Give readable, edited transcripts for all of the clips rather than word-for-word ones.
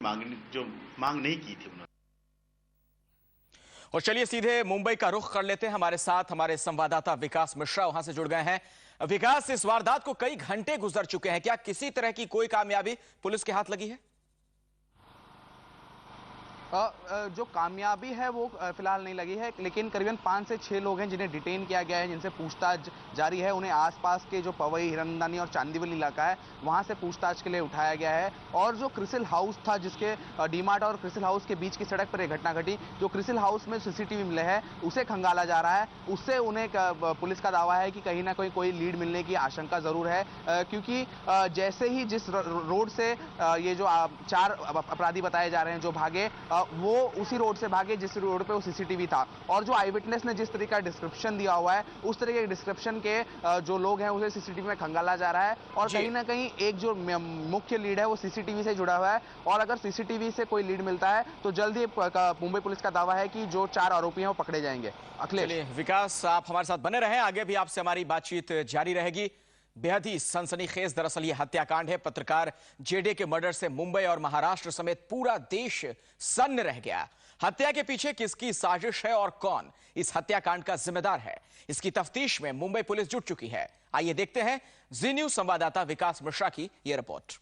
जो मांग नहीं की थी उन्होंने। और चलिए सीधे मुंबई का रुख कर लेते हैं। हमारे साथ हमारे संवाददाता विकास मिश्रा वहां से जुड़ गए हैं। विकास, इस वारदात को कई घंटे गुजर चुके हैं, क्या किसी तरह की कोई कामयाबी पुलिस के हाथ लगी है? जो कामयाबी है वो फिलहाल नहीं लगी है, लेकिन करीबन 5 से 6 लोग हैं जिन्हें डिटेन किया गया है, जिनसे पूछताछ जारी है। उन्हें आसपास के जो पवई, हिरनंदानी और चांदीवली इलाका है वहां से पूछताछ के लिए उठाया गया है। और जो क्रिसिल हाउस था, जिसके डीमार्ट और क्रिसिल हाउस के बीच की सड़क पर यह घटना घटी, जो क्रिसिल हाउस में सीसीटीवी मिले है उसे खंगाला जा रहा है। उससे उन्हें पुलिस का दावा है कि कहीं ना कहीं कोई लीड मिलने की आशंका जरूर है, क्योंकि जैसे ही जिस रोड से ये जो 4 अपराधी बताए जा रहे हैं जो भागे, वो उसी रोड से भागे जिस रोड पे वो सीसीटीवी था। और जो आई विटनेस ने जिस तरीके का डिस्क्रिप्शन दिया हुआ है, उस तरीके के डिस्क्रिप्शन के जो लोग हैं उसे सीसीटीवी में खंगाला जा रहा है। और कहीं ना कहीं एक जो मुख्य लीड है वो सीसीटीवी से जुड़ा हुआ है। और अगर सीसीटीवी से कोई लीड मिलता है तो जल्दी मुंबई पुलिस का दावा है कि जो 4 आरोपी हैं वो पकड़े जाएंगे। चलिए विकास, आप हमारे साथ बने रहें, आगे भी आपसे हमारी बातचीत जारी रहेगी। बेहद ही सनसनीखेज दरअसल ये हत्याकांड है। पत्रकार जेडे के मर्डर से मुंबई और महाराष्ट्र समेत पूरा देश सन्न रह गया। हत्या के पीछे किसकी साजिश है और कौन इस हत्याकांड का जिम्मेदार है, इसकी तफ्तीश में मुंबई पुलिस जुट चुकी है। आइए देखते हैं जी न्यूज संवाददाता विकास मिश्रा की यह रिपोर्ट।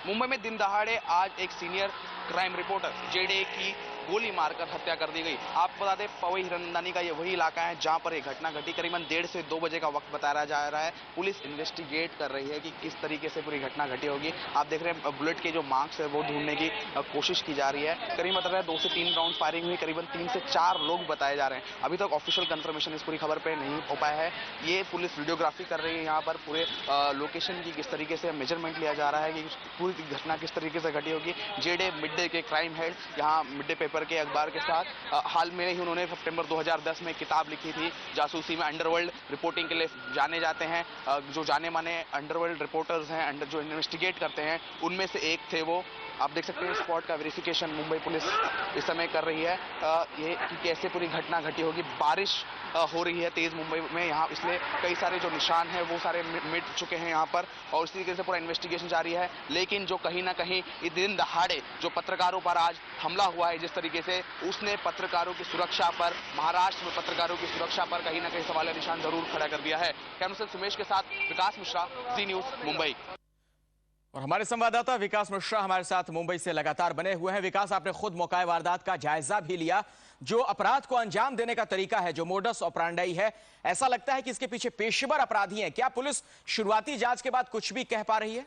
मुंबई में दिन दहाड़े आज एक सीनियर क्राइम रिपोर्टर जेडे की गोली मारकर हत्या कर दी गई। आपको बता दें, पवई हिरनंदानी का ये वही इलाका है जहां पर एक घटना घटी। करीबन 1:30 से 2 बजे का वक्त बताया जा रहा है। पुलिस इन्वेस्टिगेट कर रही है कि किस तरीके से पूरी घटना घटी होगी। आप देख रहे हैं बुलेट के जो मार्क्स है वो ढूंढने की कोशिश की जा रही है। करीब मतलब है 2 से 3 राउंड फायरिंग हुई। करीबन 3 से 4 लोग बताए जा रहे हैं। अभी तक ऑफिशियल कंफर्मेशन इस पूरी खबर पर नहीं हो पाया है। ये पुलिस वीडियोग्राफी कर रही है यहाँ पर पूरे लोकेशन की, किस तरीके से मेजरमेंट लिया जा रहा है कि पूरी घटना किस तरीके से घटी होगी। जेडे मिड डे के क्राइम हेड यहाँ मिड डे पेपर के अखबार के साथ हाल में ही उन्होंने सितंबर 2010 में किताब लिखी थी जासूसी में। अंडरवर्ल्ड रिपोर्टिंग के लिए जाने जाते हैं, जो जाने माने अंडरवर्ल्ड रिपोर्टर्स हैं, जो इन्वेस्टिगेट करते हैं, उनमें से एक थे वो। आप देख सकते हैं स्पॉट का वेरिफिकेशन मुंबई पुलिस इस समय कर रही है, ये कि कैसे पूरी घटना घटी होगी। बारिश हो रही है तेज मुंबई में यहाँ, इसलिए कई सारे जो निशान हैं वो सारे मिट चुके हैं यहाँ पर, और इस तरीके से पूरा इन्वेस्टिगेशन जारी है। लेकिन जो कहीं ना कहीं इस दिन दहाड़े जो पत्रकारों पर आज हमला हुआ है, जिस तरीके से उसने पत्रकारों की सुरक्षा पर, महाराष्ट्र में पत्रकारों की सुरक्षा पर कहीं ना कहीं सवाल निशान जरूर खड़ा कर दिया है। कैमरा पर्सन सुमेश के साथ विकास मिश्रा, जी न्यूज मुंबई। और हमारे संवाददाता विकास मिश्रा हमारे साथ मुंबई से लगातार बने हुए हैं। विकास, आपने खुद मौका वारदात का जायजा भी लिया। जो अपराध को अंजाम देने का तरीका है, जो मोडस ऑपरेंडी है, ऐसा लगता है कि इसके पीछे पेशेवर अपराधी हैं। क्या पुलिस शुरुआती जांच के बाद कुछ भी कह पा रही है?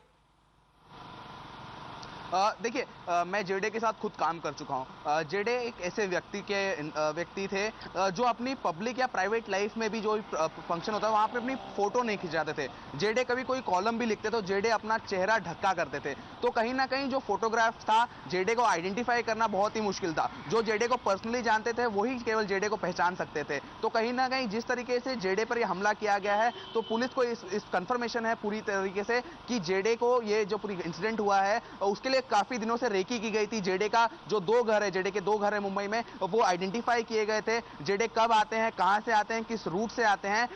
देखिए, मैं जेडे के साथ खुद काम कर चुका हूं। जेडे एक ऐसे व्यक्ति थे जो अपनी पब्लिक या प्राइवेट लाइफ में भी जो फंक्शन होता है वहां पे अपनी फोटो नहीं खिंचाते थे। जेडे कभी कोई कॉलम भी लिखते तो जेडे अपना चेहरा ढक्का करते थे। तो कहीं ना कहीं जो फोटोग्राफ था, जेडे को आइडेंटिफाई करना बहुत ही मुश्किल था। जो जेडे को पर्सनली जानते थे वही केवल जेडे को पहचान सकते थे। तो कहीं ना कहीं जिस तरीके से जेडे पर यह हमला किया गया है, तो पुलिस को इस कंफर्मेशन है पूरी तरीके से कि जेडे को ये जो पूरी इंसिडेंट हुआ है उसके लिए काफी दिनों से रेकी की गई थी। जेडे का जो 2 घर है, जेडे के 2 घर है मुंबई में, वो आइडेंटिफाई किए गए थे। जेडे कब आते हैं, कहां से आते हैं, किस रूट से आते हैं,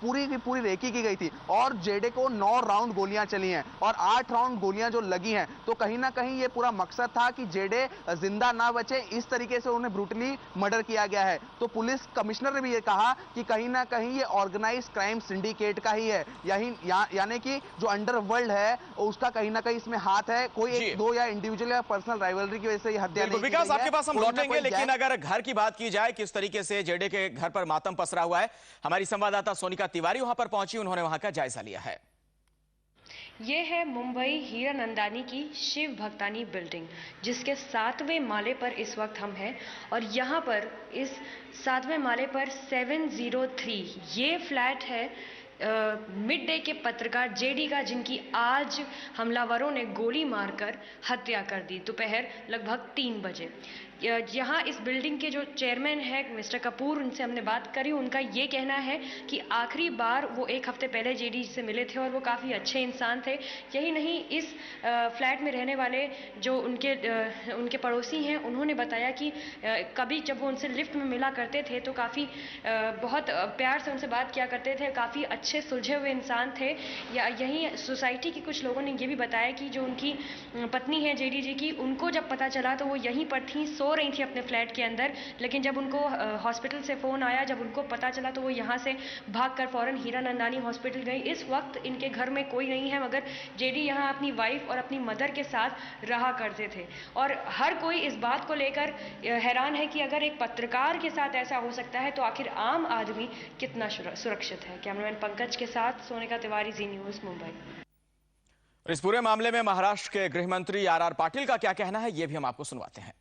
पूरी की पूरी रेकी की गई थी। और जेडे को 9 राउंड गोलियां चली हैं और 8 राउंड गोलियां जो लगी हैं, तो कहीं ना कहीं ये पूरा मकसद था कि जेडे जिंदा ना बचे। इस तरीके से उन्हें ब्रूटली मर्डर किया गया है। तो पुलिस कमिश्नर ने भी ये कहा कि कहीं ना कहीं ये ऑर्गेनाइज क्राइम सिंडिकेट का ही है, यानी कि जो अंडरवर्ल्ड है उसका कहीं ना कहीं इसमें हाथ है। कोई 1-2 या इंडिविजुअल या पर्सनल राइवलरी की वजह से यह हत्या नहीं की गई है। विकास, आपके पास हम लौटेंगे, लेकिन अगर घर की बात की जाए, किस तरीके से जेडे के घर पर मातम पसरा हुआ है, हमारी संवाददाता सोनिका तिवारी वहां पर पहुंची, उन्होंने वहां का जायजा लिया है। ये है मुंबई हीरानंदानी की शिव भक्तानी बिल्डिंग, जिसके 7वें माले पर इस वक्त हम हैं। और यहाँ पर इस 7वें माले पर 703 ये फ्लैट है मिड डे के पत्रकार जेडी का, जिनकी आज हमलावरों ने गोली मारकर हत्या कर दी दोपहर लगभग 3 बजे। यहाँ इस बिल्डिंग के जो चेयरमैन है मिस्टर कपूर, उनसे हमने बात करी। उनका ये कहना है कि आखिरी बार वो 1 हफ्ते पहले जेडी से मिले थे और वो काफ़ी अच्छे इंसान थे। यही नहीं, इस फ्लैट में रहने वाले जो उनके पड़ोसी हैं, उन्होंने बताया कि कभी जब वो उनसे लिफ्ट में मिला करते थे तो काफ़ी बहुत प्यार से उनसे बात किया करते थे, काफ़ी अच्छे अच्छे सुलझे हुए इंसान थे। या यहीं सोसाइटी के कुछ लोगों ने ये भी बताया कि जो उनकी पत्नी है जेडी जी की, उनको जब पता चला तो वो यहीं पर थी, सो रही थी अपने फ्लैट के अंदर, लेकिन जब उनको हॉस्पिटल से फ़ोन आया, जब उनको पता चला तो वो यहाँ से भागकर फ़ौरन हीरानंदानी हॉस्पिटल गई। इस वक्त इनके घर में कोई नहीं है, मगर जेडी यहाँ अपनी वाइफ और अपनी मदर के साथ रहा करते थे। और हर कोई इस बात को लेकर हैरान है कि अगर एक पत्रकार के साथ ऐसा हो सकता है तो आखिर आम आदमी कितना सुरक्षित है। कैमरामैन पंकज के साथ सोनिका तिवारी, जी न्यूज़, मुंबई। इस पूरे मामले में महाराष्ट्र के गृह मंत्री आर पाटिल का क्या कहना है, ये भी हम आपको सुनवाते हैं।